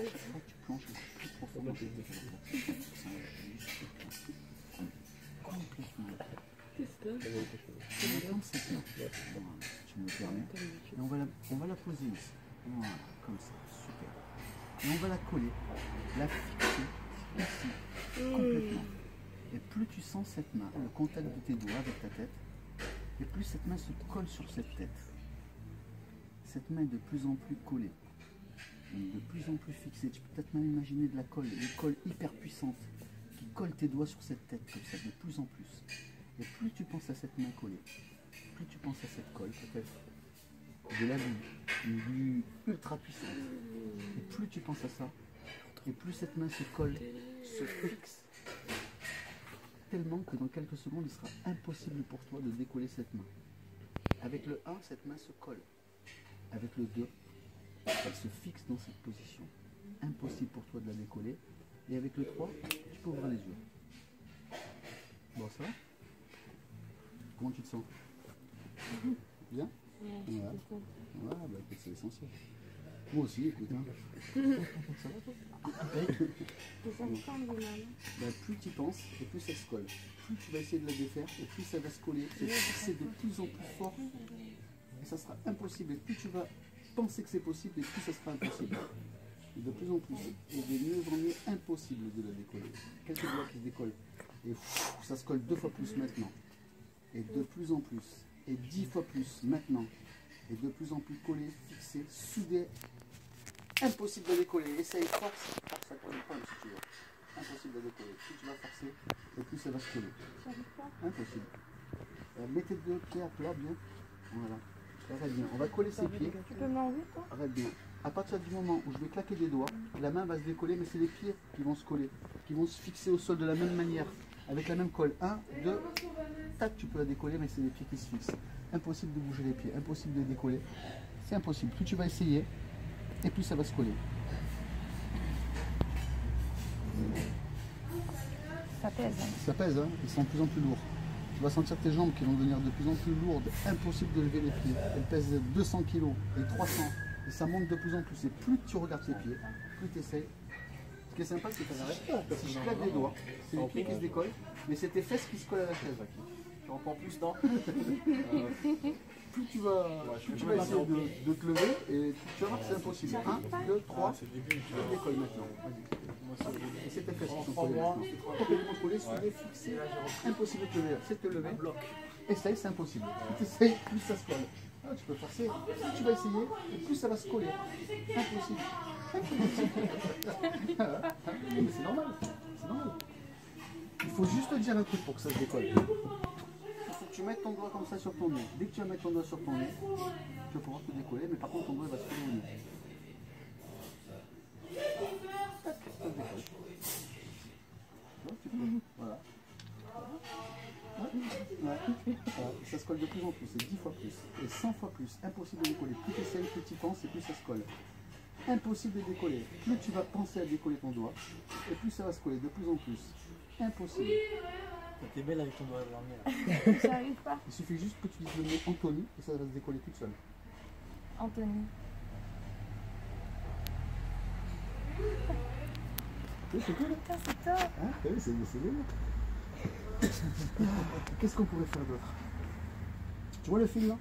tu plonges plus profondément. Complètement. Comme ça. Tu me le permets. Et on va la poser ici. Voilà, comme ça. Super. Et on va la coller, la fixer ici, complètement. Et plus tu sens cette main, le contact de tes doigts avec ta tête, et plus cette main se colle sur cette tête. Cette main est de plus en plus collée, donc de plus en plus fixée. Tu peux peut-être même imaginer de la colle, une colle hyper puissante qui colle tes doigts sur cette tête comme ça, de plus en plus. Et plus tu penses à cette main collée, plus tu penses à cette colle, peut-être de la glu ultra puissante. Et plus tu penses à ça, et plus cette main se colle, se fixe, tellement que dans quelques secondes, il sera impossible pour toi de décoller cette main. Avec le 1, cette main se colle. Avec le 2, elle se fixe dans cette position. Impossible pour toi de la décoller. Et avec le 3, tu peux ouvrir les yeux. Bon, ça va? Comment tu te sens? Bien? Ouais, bah, c'est essentiel. Moi aussi, écoute. Hein. Ça va toi? Bah, plus tu y penses, et plus ça se colle. Plus tu vas essayer de la défaire, et plus ça va se coller, se fixer de plus en plus fort. Et ça sera impossible. Et plus tu vas penser que c'est possible, et plus ça sera impossible. Et de plus en plus. Et de mieux en mieux impossible de la décoller. Quelques doigts qui se décollent. Et ça se colle 2 fois plus maintenant. Et de plus en plus. Et 10 fois plus maintenant. Et de plus en plus collé, fixé, soudé. Impossible de décoller. Essaye, force à coller pas si tu veux. Impossible de décoller. Plus tu vas forcer, et plus ça va se coller. Impossible. Mets tes 2 pieds à plat bien. Voilà. Arrête bien. On va coller ses pieds. Tu peux m'enlever toi? Arrête bien. À partir du moment où je vais claquer des doigts, la main va se décoller, mais c'est les pieds qui vont se coller, qui vont se fixer au sol de la même manière, avec la même colle. 1, 2, tac, tu peux la décoller, mais c'est les pieds qui se fixent. Impossible de bouger les pieds, impossible de décoller. C'est impossible. Plus tu vas essayer, et plus ça va se coller. Ça pèse. Hein. Ça pèse, hein, ils sont de plus en plus lourds. Tu vas sentir tes jambes qui vont devenir de plus en plus lourdes. Impossible de lever les pieds. Elles pèsent 200 kg et 300. Et ça monte de plus en plus. Et plus tu regardes tes pieds, plus tu essaies. Ce qui est sympa, c'est que si je claque des doigts, c'est les pieds qui se décollent, mais c'est tes fesses qui se collent à la chaise. Tu en prends plus, non? Plus tu vas essayer de te lever, et tu vas voir que c'est impossible. 1, 2, 3, tu te décolles maintenant. Vas-y. Et c'est tes fesses qui sont collées maintenant. Complètement collées, soudées, fixées. Impossible de te lever. C'est de te lever. Essaye, c'est impossible. Plus tu essayes, plus ça se colle. Ah, tu peux forcer. Plus tu vas essayer, et plus ça va se coller. Impossible. Mais c'est normal. C'est normal. Il faut juste dire un truc pour que ça se décolle. Il faut que tu mettes ton doigt comme ça sur ton nez. Dès que tu vas mettre ton doigt sur ton nez, tu vas pouvoir te décoller, mais par contre ton doigt va se coller au nez. Ça se décolle. Tu peux. Voilà. Ouais. Ça se colle de plus en plus, c'est 10 fois plus, et 100 fois plus. Impossible de décoller. Plus tu essayes, plus tu penses, et plus ça se colle. Impossible de décoller. Plus tu vas penser à décoller ton doigt, et plus ça va se coller de plus en plus. Impossible. T'es belle avec ton doigt de l'armée. Ça arrive pas. Il suffit juste que tu dises le mot Anthony, et ça va se décoller toute seule. Anthony. C'est cool. Putain, c'est top. Hein? Oui, c'est bien. Qu'est-ce qu'on pourrait faire d'autre? Tu vois le film là?